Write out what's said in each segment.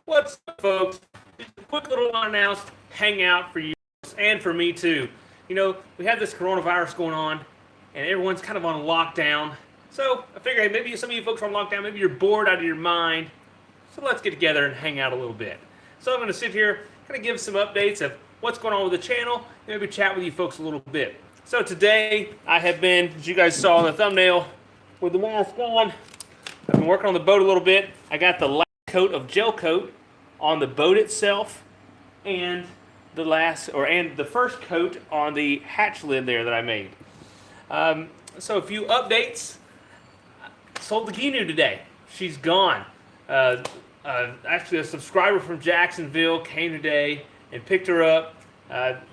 What's up, folks? Just a quick little unannounced hangout for you and for me too. We have this coronavirus going on, and everyone's kind of on lockdown. So I figure, hey, maybe some of you folks are on lockdown. Maybe you're bored out of your mind. So let's get together and hang out a little bit. So I'm going to sit here, kind of give some updates of what's going on with the channel, and maybe chat with you folks a little bit. So today I have been, as you guys saw in the thumbnail, with the mask on. I've been working on the boat a little bit. I got the last coat of gel coat on the boat itself, and the first coat on the hatch lid there that I made. So a few updates. Sold the Ginu today. She's gone. Actually, a subscriber from Jacksonville came today and picked her up.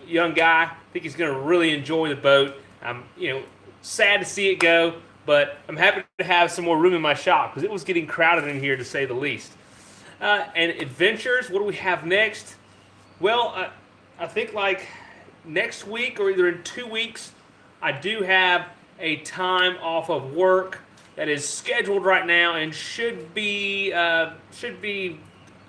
Young guy. I think he's going to really enjoy the boat. I'm, sad to see it go, but I'm happy to have some more room in my shop because it was getting crowded in here, to say the least. And adventures, what do we have next? Well, I think like next week or either in 2 weeks, I do have a time off of work that is scheduled right now and should be a green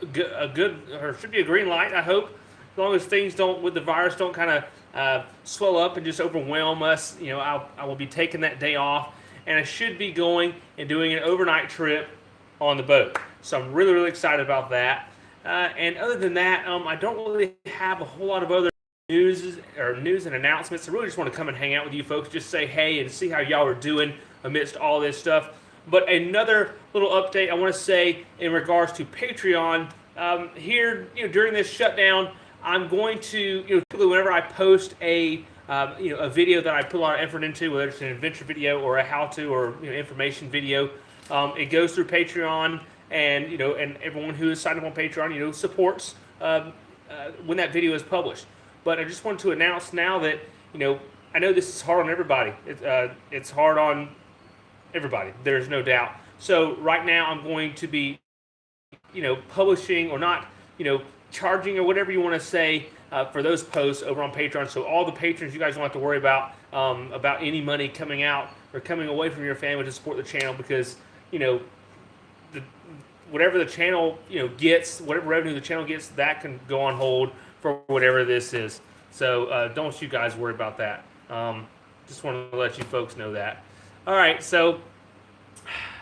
light, I hope, as long as things with the virus don't kind of swell up and just overwhelm us. I will be taking that day off, and I should be going and doing an overnight trip on the boat. So I'm really, really excited about that. And other than that, I don't really have a whole lot of other news and announcements. I really just want to come and hang out with you folks, just say hey and see how y'all are doing amidst all this stuff. But another little update I want to say in regards to Patreon. Here, during this shutdown, I'm going to, typically whenever I post a video that I put a lot of effort into, whether it's an adventure video or a how-to or information video, it goes through Patreon, and and everyone who is signed up on Patreon, supports when that video is published. But I just wanted to announce now that I know this is hard on everybody. It's hard on everybody. There's no doubt. So right now I'm going to be publishing or not charging or whatever you want to say for those posts over on Patreon. So all the patrons, you guys don't have to worry about any money coming out or coming away from your family to support the channel, because whatever the channel gets, whatever revenue the channel gets, that can go on hold for whatever this is. So don't you guys worry about that. Just want to let you folks know that. All right, so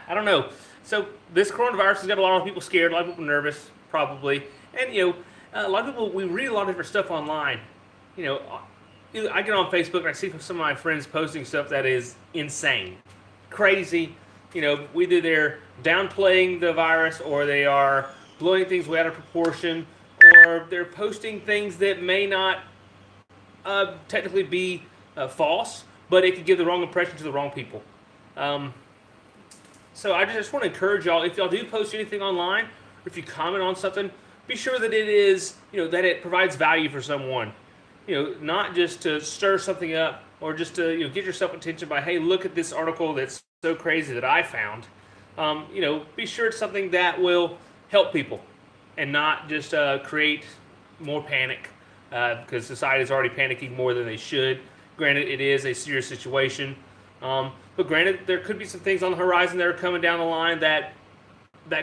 I don't know. So this coronavirus has got a lot of people scared, a lot of people nervous, probably. And a lot of people, we read a lot of different stuff online. I get on Facebook and I see some of my friends posting stuff that is insane, crazy. Either they're downplaying the virus, or they are blowing things way out of proportion, or they're posting things that may not technically be false, but it could give the wrong impression to the wrong people. So I just want to encourage y'all, if y'all do post anything online, or if you comment on something, be sure that it is, that it provides value for someone. Not just to stir something up, or just to get yourself attention by, hey, look at this article that's so crazy that I found. Be sure it's something that will help people and not just create more panic, because society is already panicking more than they should. Granted, it is a serious situation, but granted, there could be some things on the horizon that are coming down the line that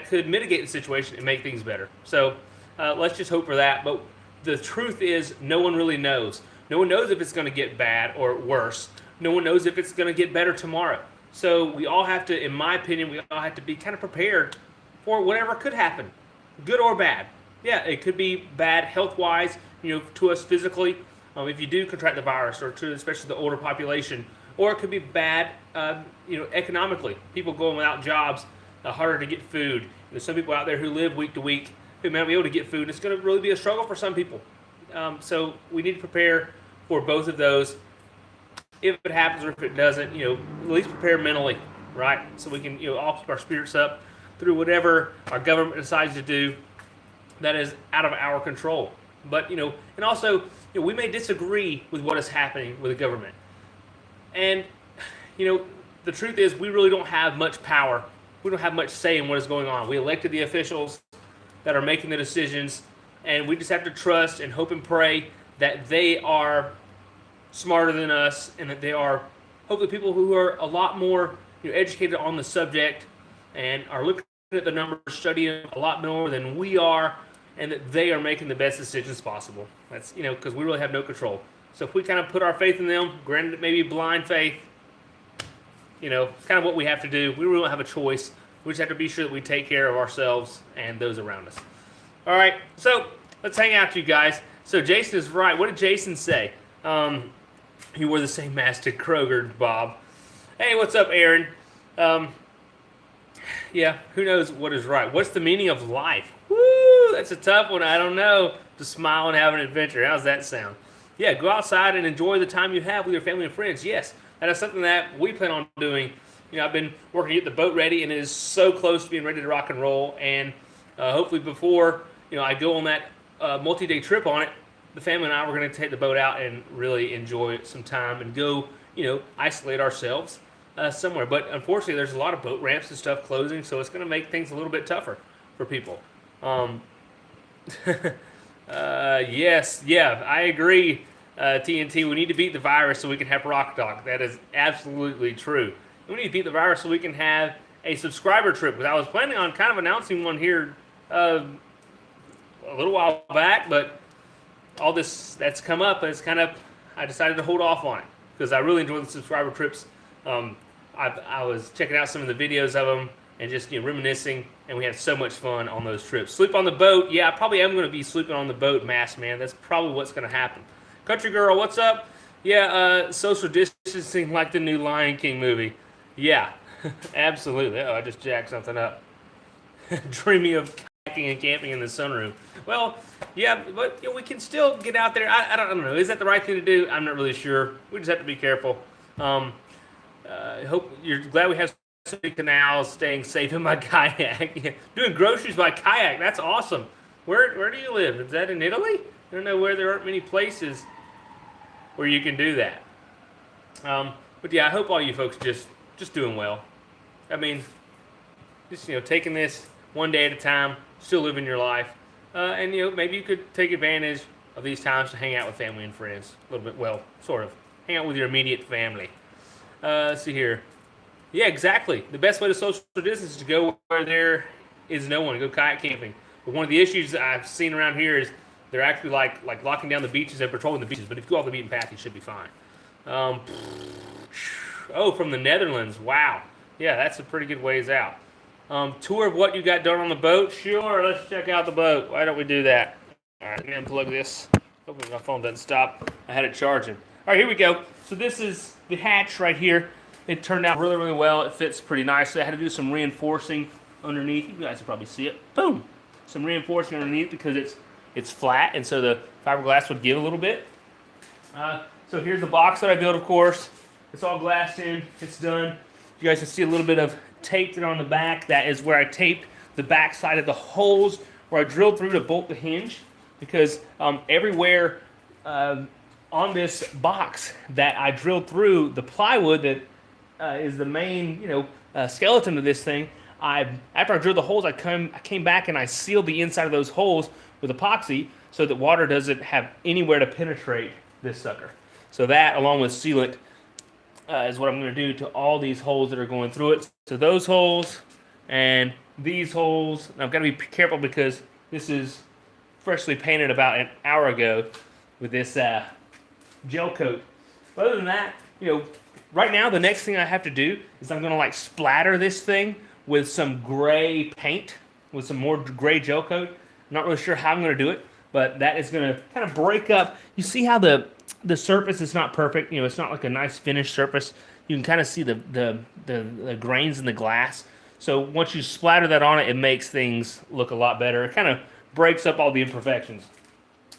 could mitigate the situation and make things better. So let's just hope for that. But the truth is, no one really knows. No one knows if it's going to get bad or worse. No one knows if it's going to get better tomorrow. So we all have to, in my opinion, we all have to be kind of prepared for whatever could happen, good or bad. Yeah, it could be bad health-wise, to us physically, if you do contract the virus, or to especially the older population. Or it could be bad, economically. People going without jobs, harder to get food. There's some people out there who live week to week who may not be able to get food. It's going to really be a struggle for some people. So we need to prepare for both of those. If it happens or if it doesn't, at least prepare mentally, right? So we can, all keep our spirits up through whatever our government decides to do that is out of our control. But, and also, we may disagree with what is happening with the government. And, the truth is, we really don't have much power. We don't have much say in what is going on. We elected the officials that are making the decisions, and we just have to trust and hope and pray that they are smarter than us, and that they are hopefully people who are a lot more educated on the subject and are looking at the numbers, studying a lot more than we are, and that they are making the best decisions possible. That's, because we really have no control. So if we kind of put our faith in them, granted it may be blind faith, it's kind of what we have to do. We really don't have a choice. We just have to be sure that we take care of ourselves and those around us. All right, so let's hang out, you guys. So Jason is right. What did Jason say? He wore the same mask to Kroger, Bob. Hey, what's up, Aaron? Yeah, who knows what is right? What's the meaning of life? Woo, that's a tough one. I don't know. To smile and have an adventure. How's that sound? Yeah, go outside and enjoy the time you have with your family and friends. Yes, that is something that we plan on doing. I've been working to get the boat ready, and it is so close to being ready to rock and roll. And hopefully before I go on that multi-day trip on it, the family and I were going to take the boat out and really enjoy some time and go, isolate ourselves somewhere. But unfortunately, there's a lot of boat ramps and stuff closing, so it's going to make things a little bit tougher for people. Yes, yeah, I agree, TNT. We need to beat the virus so we can have Rock Talk. That is absolutely true. We need to beat the virus so we can have a subscriber trip. Because I was planning on kind of announcing one here a little while back, but all this that's come up, and I decided to hold off on it because I really enjoy the subscriber trips. I was checking out some of the videos of them and just reminiscing, and we had so much fun on those trips. Sleep on the boat. Yeah, I probably am going to be sleeping on the boat, Mass Man. That's probably what's going to happen. Country Girl, what's up? Yeah, social distancing like the new Lion King movie. Yeah, absolutely. Oh, I just jacked something up. Dreaming of kayaking and camping in the sunroom. Well, yeah, but we can still get out there. I don't know. Is that the right thing to do? I'm not really sure. We just have to be careful. I hope you're glad we have so many canals, staying safe in my kayak. Doing groceries by kayak. That's awesome. Where do you live? Is that in Italy? I don't know where there aren't many places where you can do that. But yeah, I hope all you folks just doing well. I mean, just taking this one day at a time, still living your life, and maybe you could take advantage of these times to hang out with family and friends a little bit. Well, sort of hang out with your immediate family. Let's see here. Yeah, exactly. The best way to social distance is to go where there is no one. Go kayak camping. But one of the issues I've seen around here is they're actually like locking down the beaches and patrolling the beaches. But if you go off the beaten path, you should be fine. Oh, from the Netherlands. Wow. Yeah, that's a pretty good ways out. Tour of what you got done on the boat? Sure, let's check out the boat. Why don't we do that? All right, let me unplug this. Hopefully my phone doesn't stop. I had it charging. All right, here we go. So this is the hatch right here. It turned out really, really well. It fits pretty nicely. I had to do some reinforcing underneath. You guys can probably see it. Boom. Some reinforcing underneath because it's flat, and so the fiberglass would give a little bit. So here's the box that I built, of course. It's all glassed in. It's done. You guys can see a little bit of tape there on the back. That is where I taped the back side of the holes where I drilled through to bolt the hinge, because everywhere on this box that I drilled through, the plywood that is the main skeleton of this thing, after I drilled the holes, I came back and I sealed the inside of those holes with epoxy so that water doesn't have anywhere to penetrate this sucker. So that, along with sealant, is what I'm going to do to all these holes that are going through it. So those holes and these holes. And I've got to be careful because this is freshly painted about an hour ago with this gel coat. But other than that, right now the next thing I have to do is I'm going to splatter this thing with some gray paint, with some more gray gel coat. I'm not really sure how I'm going to do it, but that is going to kind of break up. You see how the surface is not perfect. It's not like a nice finished surface. You can kind of see the grains in the glass. So once you splatter that on it, it makes things look a lot better. It kind of breaks up all the imperfections.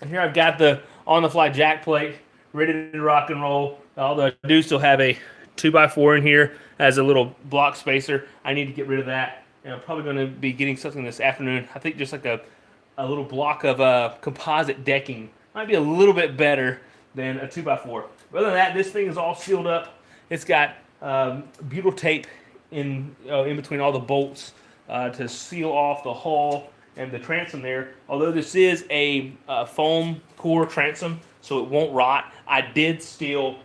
And here I've got the on-the-fly jack plate ready to rock and roll. Although I do still have a 2x4 in here as a little block spacer. I need to get rid of that. And I'm probably going to be getting something this afternoon. I think just like a little block of composite decking might be a little bit better than a 2x4. But other than that, this thing is all sealed up. It's got butyl tape in between all the bolts to seal off the hull and the transom there. Although this is a foam core transom, so it won't rot, I did still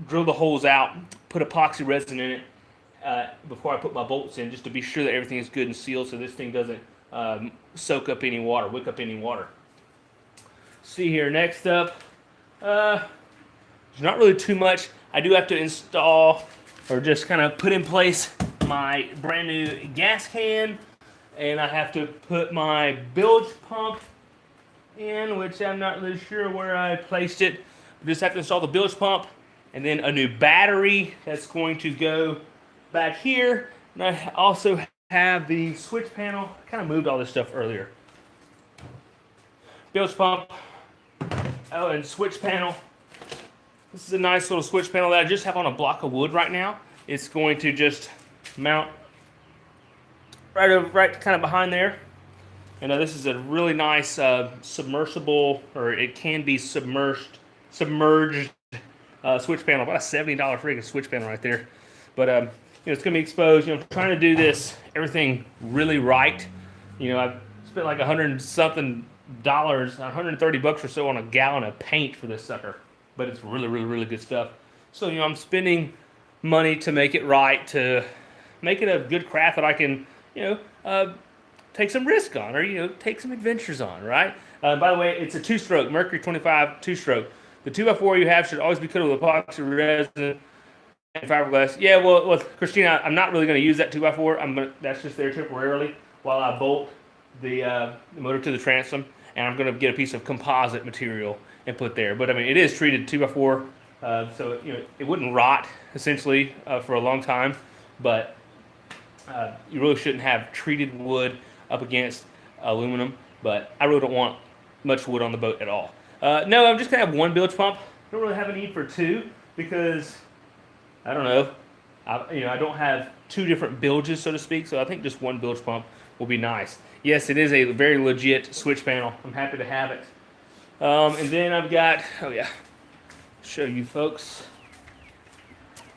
drill the holes out, put epoxy resin in it before I put my bolts in, just to be sure that everything is good and sealed so this thing doesn't soak up any water, wick up any water. See here, next up, there's not really too much. I do have to install or just kind of put in place my brand new gas can, and I have to put my bilge pump in, which I'm not really sure where I placed it. I just have to install the bilge pump, and then a new battery that's going to go back here. And I also have the switch panel. I kind of moved all this stuff earlier. Bilge pump, oh, and switch panel. This is a nice little switch panel that I just have on a block of wood right now. It's going to just mount right kind of behind there. And this is a really nice submersible, or it can be submerged switch panel. About a $70 freaking switch panel right there. But it's going to be exposed. I'm trying to do everything really right. I've spent like $100-something, $130 or so on a gallon of paint for this sucker. But it's really, really, really good stuff. So, I'm spending money to make it right, to make it a good craft that I can, take some risk on, or, take some adventures on, right? By the way, it's a 2-stroke, Mercury 25 2-stroke. The 2x4 you have should always be coated with epoxy resin and fiberglass. Yeah, well, Christina, I'm not really going to use that 2x4. That's just there temporarily while I bolt the motor to the transom, and I'm going to get a piece of composite material and put there. But it is treated 2x4, so it wouldn't rot essentially for a long time. But you really shouldn't have treated wood up against aluminum. But I really don't want much wood on the boat at all. No, I'm just gonna have one bilge pump. I don't really have a need for two because I don't know. I don't have two different bilges, so to speak. So I think just one bilge pump will be nice. Yes, it is a very legit switch panel. I'm happy to have it. And then I've got, show you folks.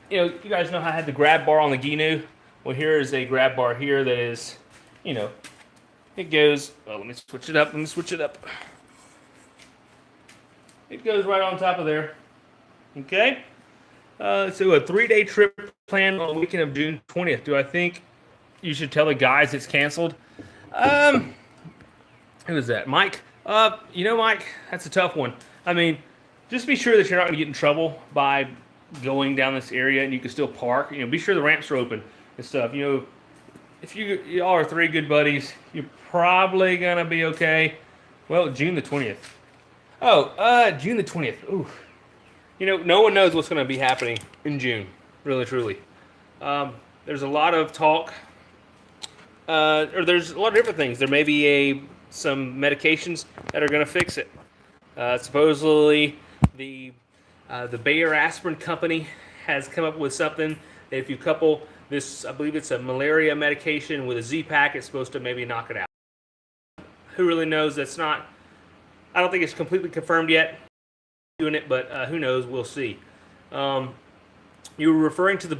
You guys know how I had the grab bar on the Gnu? Well, here is a grab bar here that is, it goes, let me switch it up. It goes right on top of there. Okay? So a 3-day trip planned on the weekend of June 20th. Do I think you should tell the guys it's canceled? Who is that? Mike? Mike, that's a tough one. Just be sure that you're not going to get in trouble by going down this area, and you can still park. Be sure the ramps are open and stuff. If y'all are 3 good buddies, you're probably going to be okay. Well, June the 20th. June the 20th. Ooh. No one knows what's going to be happening in June, really, truly. There's a lot of talk, or there's a lot of different things. There may be some medications that are going to fix it. Supposedly, the Bayer Aspirin company has come up with something that if you couple this, I believe it's a malaria medication with a Z-Pack, it's supposed to maybe knock it out. Who really knows? I don't think it's completely confirmed yet. Doing it, but who knows? We'll see. You were referring to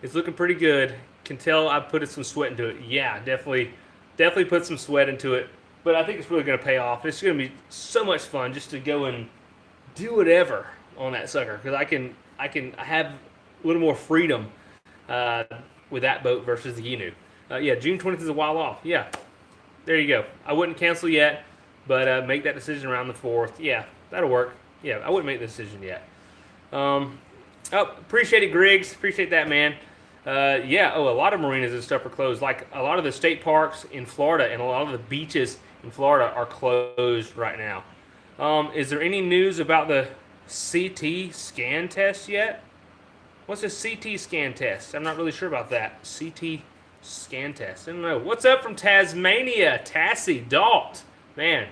it's looking pretty good. Can tell I put some sweat into it. Yeah, definitely put some sweat into it. But I think it's really going to pay off. It's going to be so much fun just to go and do whatever on that sucker, because I have a little more freedom with that boat versus the Gnu. June 20th is a while off. Yeah, there you go. I wouldn't cancel yet, but make that decision around the 4th. Yeah, that'll work. Yeah, I wouldn't make the decision yet. Appreciate it, Griggs. Appreciate that, man. A lot of marinas and stuff are closed. Like a lot of the state parks in Florida and a lot of the beaches in Florida are closed right now. Is there any news about the CT scan test yet? What's a CT scan test? I'm not really sure about that. CT scan test. I don't know. What's up from Tasmania? Tassie, Dalt. Man,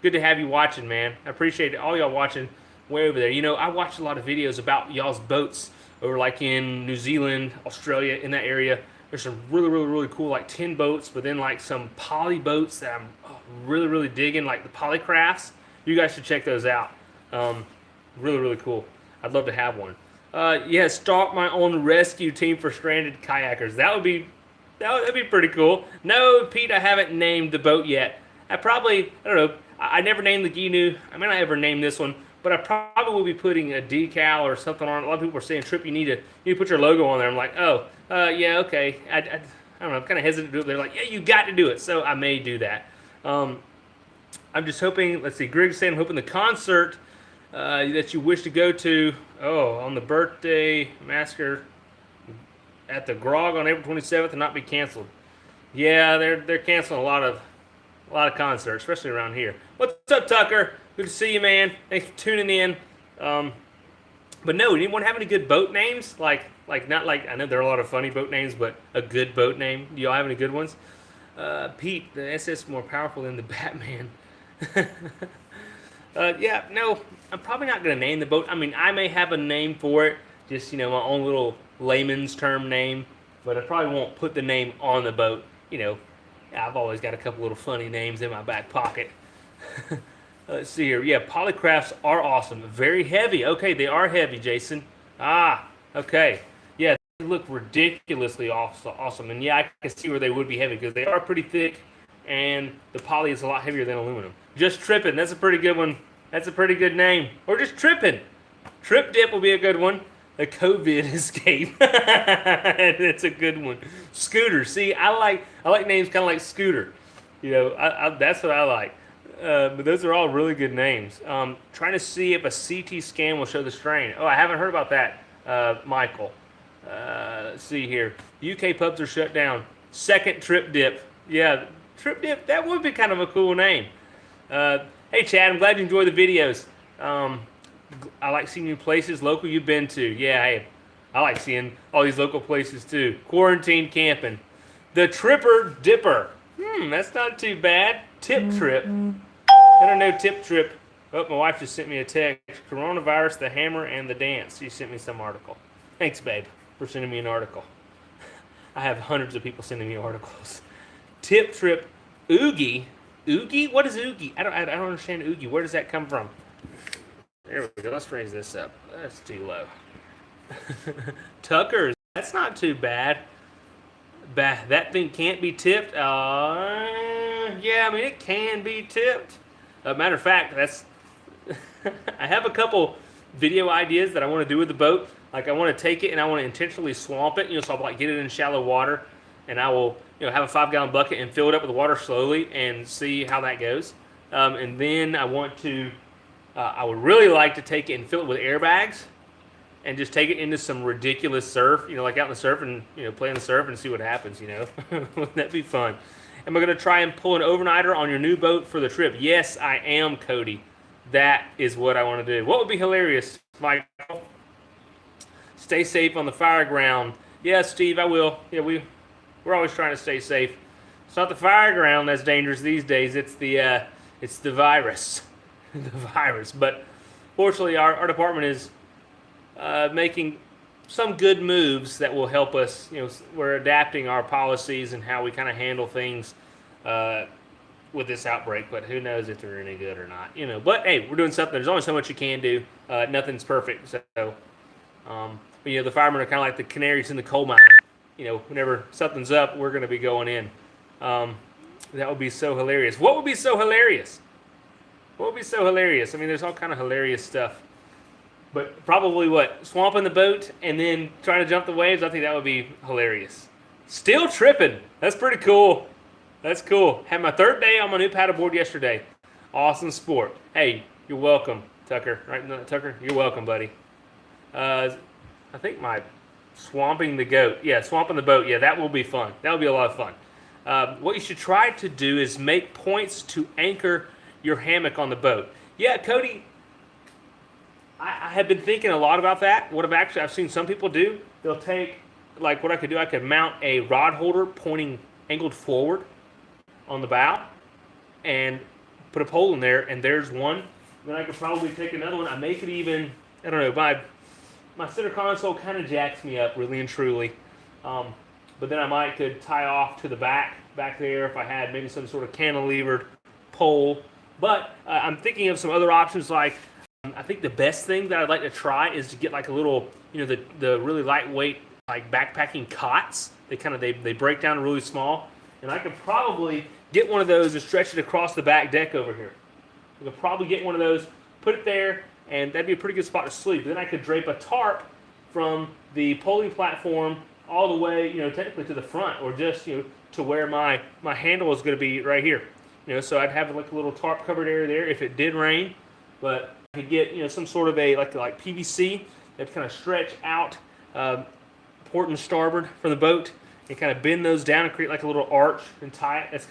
good to have you watching, man. I appreciate all y'all watching way over there. I watch a lot of videos about y'all's boats over like in New Zealand, Australia, in that area. There's some really, really, really cool like tin boats, but then like some poly boats that I'm really, really digging, like the polycrafts. You guys should check those out. Really, really cool. I'd love to have one. Start my own rescue team for stranded kayakers. That'd be pretty cool. No, Pete, I haven't named the boat yet. I don't know. I never named the Gnu. I may not ever name this one, but I probably will be putting a decal or something on it. A lot of people are saying, Trip, you need to put your logo on there. I'm like, okay. I don't know, I'm kind of hesitant to do it. They're like, yeah, you got to do it. So I may do that. I'm just hoping, let's see, Greg saying, I'm hoping the concert that you wish to go to, on the birthday massacre at the Grog on April 27th and not be canceled. Yeah, they're canceling a lot of concerts, especially around here. What's up, Tucker? Good to see you, man. Thanks for tuning in. But no, anyone have any good boat names? Like not like, I know there are a lot of funny boat names, but a good boat name. Do y'all have any good ones? Pete, the SS is more powerful than the Batman. Yeah, no, I'm probably not gonna name the boat. I mean, I may have a name for it, just my own little layman's term name, but I probably won't put the name on the boat. I've always got a couple little funny names in my back pocket. Let's see here. Yeah, polycrafts are awesome. Very heavy. Okay, they are heavy, Jason. Okay. Yeah, they look ridiculously awesome. And yeah, I can see where they would be heavy because they are pretty thick, and the poly is a lot heavier than aluminum. Just Trippin'. That's a pretty good one. That's a pretty good name. Or just Trippin'. Trip Dip will be a good one. The COVID escape. It's a good one. Scooter. See, I like names kind of like Scooter. That's what I like. But those are all really good names. Trying to see if a CT scan will show the strain. Oh, I haven't heard about that, Michael. Let's see here. UK pubs are shut down. Second Trip Dip. Yeah, Trip Dip. That would be kind of a cool name. Hey, Chad. I'm glad you enjoy the videos. I like seeing new places local you've been to. Yeah, hey, I like seeing all these local places too. Quarantine camping. The Tripper Dipper. That's not too bad. Tip Trip. I don't know, Tip Trip. Oh, my wife just sent me a text. Coronavirus, the hammer, and the dance. She sent me some article. Thanks, babe, for sending me an article. I have hundreds of people sending me articles. Tip Trip. Oogie. Oogie? What is Oogie? I don't understand Oogie. Where does that come from? There we go. Let's raise this up. That's too low. Tuckers. That's not too bad. That thing can't be tipped. Yeah, I mean, it can be tipped. Matter of fact, I have a couple video ideas that I want to do with the boat. Like, I want to take it and I want to intentionally swamp it. So I'll get it in shallow water, and I will have a 5-gallon bucket and fill it up with water slowly and see how that goes. And then I would really like to take it and fill it with airbags and just take it into some ridiculous surf, like out in the surf and, play in the surf and see what happens, Wouldn't that be fun? Am I going to try and pull an overnighter on your new boat for the trip? Yes, I am, Cody. That is what I want to do. What would be hilarious, Michael? Stay safe on the fire ground. Yeah, Steve, I will. Yeah, we're always trying to stay safe. It's not the fire ground that's dangerous these days. It's the virus. The virus. But fortunately, our department is making some good moves that will help us. We're adapting our policies and how we kind of handle things with this outbreak. But who knows if they're any good or not? But hey, we're doing something. There's only so much you can do. Nothing's perfect. So, but the firemen are kind of like the canaries in the coal mine. Whenever something's up, we're going to be going in. That would be so hilarious. What would be so hilarious? What would be so hilarious? I mean, there's all kind of hilarious stuff. But probably swamping the boat and then trying to jump the waves. I think that would be hilarious. Still tripping. That's pretty cool. That's cool. Had my third day on my new paddleboard yesterday. Awesome sport. Hey, you're welcome, Tucker. Right, Tucker? You're welcome, buddy. I think my swamping the goat. Yeah, swamping the boat. Yeah, that will be fun. That will be a lot of fun. What you should try to do is make points to anchor your hammock on the boat. Yeah, Cody, I have been thinking a lot about that. What I've seen some people do, they'll take, what I could do, I could mount a rod holder angled forward on the bow and put a pole in there, and there's one. Then I could probably take another one. I may could even, I don't know, my center console kind of jacks me up, really and truly. But then I could tie off to the back there if I had maybe some sort of cantilevered pole. But I'm thinking of some other options. I think the best thing that I'd like to try is to get a little, the really lightweight backpacking cots. They break down really small, and I could probably get one of those and stretch it across the back deck over here. I could probably get one of those, put it there, and that'd be a pretty good spot to sleep. Then I could drape a tarp from the polling platform all the way, technically to the front, or just, to where my handle is going to be right here. So I'd have like a little tarp covered area there if it did rain, but I could get, some sort of a like PVC that kind of stretch out port and starboard for the boat and kind of bend those down and create like a little arch and tie it.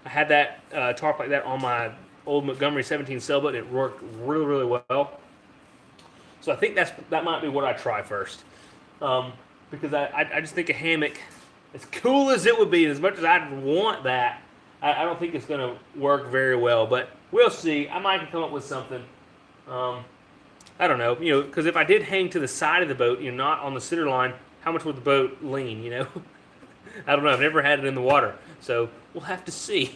I had that tarp like that on my old Montgomery 17 sailboat, and it worked really, really well. So I think that might be what I try first, because I just think a hammock, as cool as it would be, as much as I'd want that, I don't think it's going to work very well. But we'll see. I might come up with something. I don't know, because if I did hang to the side of the boat, not on the center line, how much would the boat lean? I don't know. I've never had it in the water, so we'll have to see.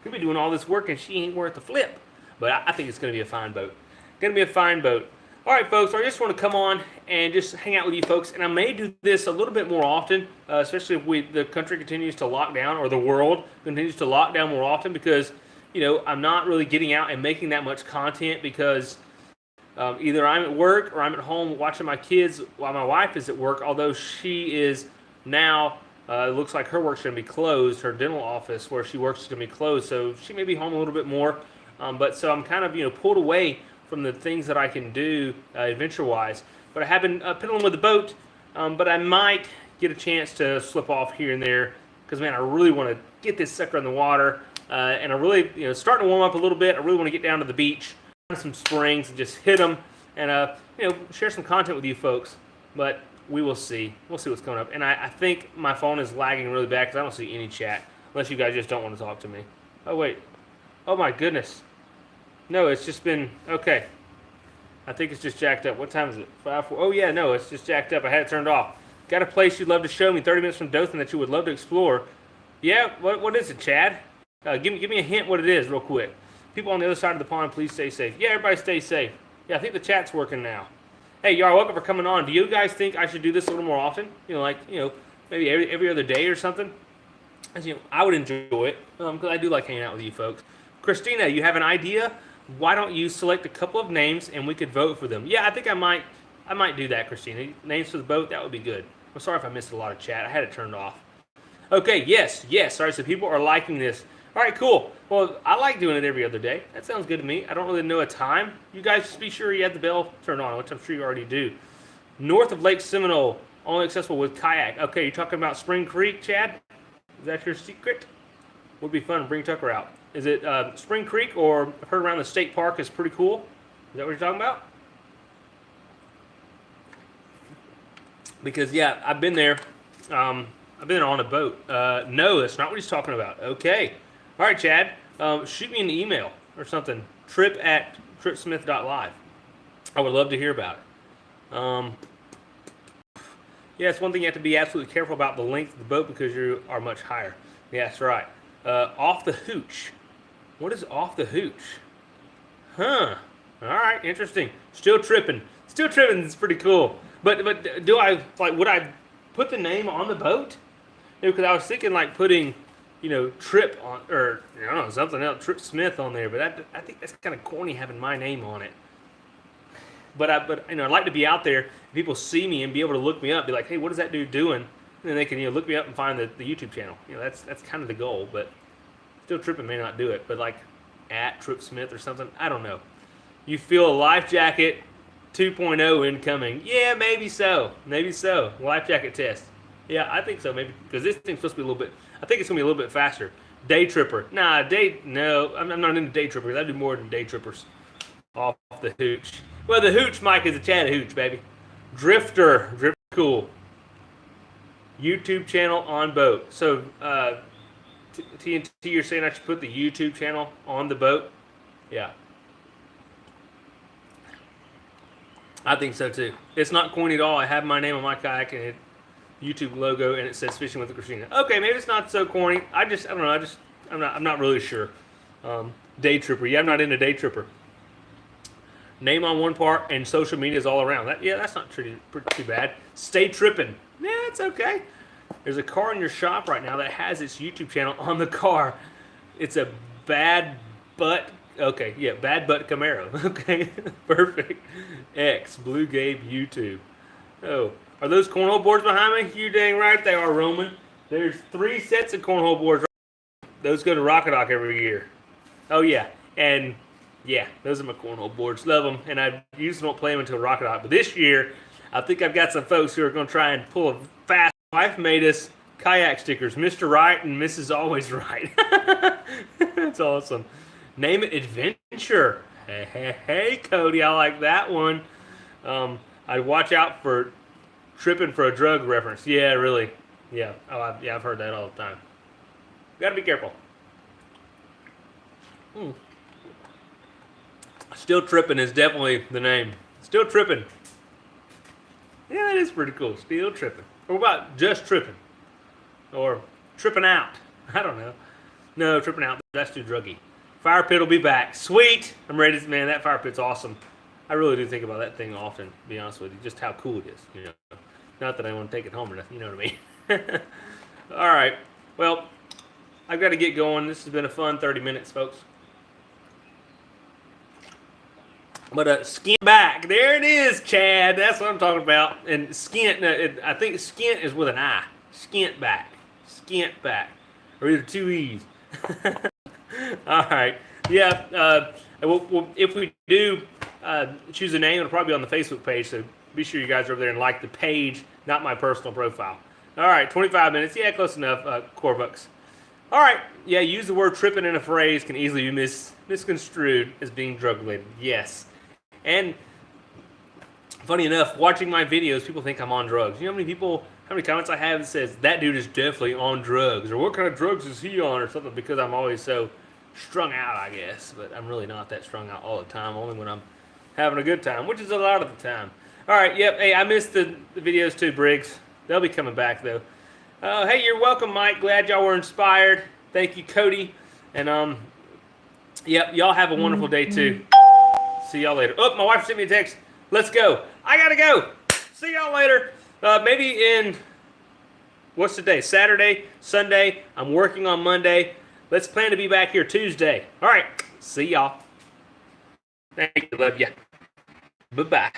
Could be doing all this work and she ain't worth the flip. But I think it's going to be a fine boat. Going to be a fine boat. All right, folks, I just want to come on and just hang out with you folks. And I may do this a little bit more often, especially if the country continues to lock down, or the world continues to lock down more often, because, I'm not really getting out and making that much content because either I'm at work or I'm at home watching my kids while my wife is at work, although she is now, it looks like her work's going to be closed. Her dental office where she works is going to be closed, so she may be home a little bit more. But so I'm kind of, pulled away from the things that I can do adventure-wise. But I have been pedaling with the boat, but I might get a chance to slip off here and there because, man, I really want to get this sucker in the water. And I really, starting to warm up a little bit. I really want to get down to the beach, find some springs, and just hit them and, share some content with you folks. But we will see. We'll see what's coming up. And I think my phone is lagging really bad because I don't see any chat, unless you guys just don't want to talk to me. Oh, wait. Oh, my goodness. No, it's just been, okay. I think it's just jacked up. What time is it? 5, 4. Oh, yeah, no, it's just jacked up. I had it turned off. Got a place you'd love to show me 30 minutes from Dothan that you would love to explore. Yeah, what is it, Chad? Give me a hint what it is real quick. People on the other side of the pond, please stay safe. Yeah, everybody stay safe. Yeah, I think the chat's working now. Hey, y'all, welcome for coming on. Do you guys think I should do this a little more often? Maybe every other day or something? As I would enjoy it because I do like hanging out with you folks. Christina, you have an idea? Why don't you select a couple of names and we could vote for them? Yeah, I think I might do that, Christina. Names for the boat, that would be good. I'm sorry if I missed a lot of chat. I had it turned off. Okay, yes. All right, so people are liking this. All right, cool. Well, I like doing it every other day. That sounds good to me. I don't really know a time. You guys just be sure you have the bell turned on, which I'm sure you already do. North of Lake Seminole, only accessible with kayak. Okay, you're talking about Spring Creek, Chad? Is that your secret? Would be fun to bring Tucker out. Is it Spring Creek, or I've heard around the state park is pretty cool? Is that what you're talking about? Because, yeah, I've been there. I've been there on a boat. No, that's not what he's talking about. Okay. All right, Chad. Shoot me an email or something. trip@tripsmith.live. I would love to hear about it. Yeah, it's one thing you have to be absolutely careful about the length of the boat because you are much higher. Yeah, that's right. Off the hooch. What is off the hooch? Huh. All right, interesting. Still tripping. Still tripping is pretty cool. But would I put the name on the boat? Because I was thinking like putting, Trip on, or I don't know, something else, Trip Smith on there. But I think that's kind of corny having my name on it. But I'd like to be out there, people see me and be able to look me up, be like, hey, what is that dude doing? And then they can look me up and find the YouTube channel. That's kind of the goal. But still, Trippin' may not do it. But like at Trip Smith or something, I don't know. You feel a life jacket 2.0 incoming? Yeah, maybe so. Maybe so. Life jacket test. Yeah, I think so. Maybe because this thing's supposed to be a little bit. I think it's gonna be a little bit faster. Day tripper. Nah, no. I'm not into day trippers. I do more than day trippers. Off the hooch. Well, the hooch, Mike, is a chat hooch, baby. Drifter, cool. YouTube channel on boat. So, TNT, you're saying I should put the YouTube channel on the boat? Yeah. I think so too. It's not corny at all. I have my name on my kayak and YouTube logo, and it says "Fishing with Christina." Okay, maybe it's not so corny. I don't know. I'm not really sure. Day tripper. Yeah, I'm not into day tripper. Name on one part and social media is all around. That's not too bad. Stay tripping. Yeah, it's okay. There's a car in your shop right now that has its YouTube channel on the car. It's a bad butt. Okay, yeah, bad butt Camaro. Okay, perfect. X Blue Gabe YouTube. Oh, Are those cornhole boards behind me? You dang right they are, Roman. There's 3 sets of cornhole boards. Those go to Rockadock every year. Oh, yeah. And, yeah, those are my cornhole boards. Love them. And I usually don't play them until Rockadock. But this year, I think I've got some folks who are going to try and pull a fast. My wife made us kayak stickers. Mr. Right and Mrs. Always Right. That's awesome. Name it Adventure. Hey, Cody. I like that one. I'd watch out for tripping for a drug reference. Yeah, really. Yeah. Oh, I've heard that all the time. Gotta be careful. Still Tripping is definitely the name. Still Tripping. Yeah, that is pretty cool. Still Tripping. Or what about Just Tripping? Or Tripping Out. I don't know. No, Tripping Out. That's too druggy. Fire pit will be back. Sweet. I'm ready. Man, that fire pit's awesome. I really do think about that thing often, to be honest with you. Just how cool it is, you know. Not that I want to take it home or nothing, you know what I mean. All right. Well, I've got to get going. This has been a fun 30 minutes, folks. But skint back. There it is, Chad. That's what I'm talking about. And skint, I think skint is with an I. Skint back. Skint back. Or either 2 E's. All right. Yeah. If we do choose a name, it'll probably be on the Facebook page. So be sure you guys are over there and like the page, not my personal profile. All right. 25 minutes. Yeah, close enough, Corbucks. All right. Yeah, use the word tripping in a phrase can easily be misconstrued as being drug-related. Yes. And funny enough, watching my videos, people think I'm on drugs. You know how many comments I have that says, that dude is definitely on drugs, or what kind of drugs is he on, or something, because I'm always so strung out, I guess. But I'm really not that strung out all the time, only when I'm having a good time, which is a lot of the time. All right, yep. Hey, I missed the videos too, Briggs. They'll be coming back, though. Hey, you're welcome, Mike. Glad y'all were inspired. Thank you, Cody. And, yep, y'all have a wonderful day, too. See y'all later. Oh, my wife sent me a text. Let's go. I got to go. See y'all later. Maybe in, what's the day? Saturday, Sunday. I'm working on Monday. Let's plan to be back here Tuesday. All right. See y'all. Thank you. Love you. Bye-bye.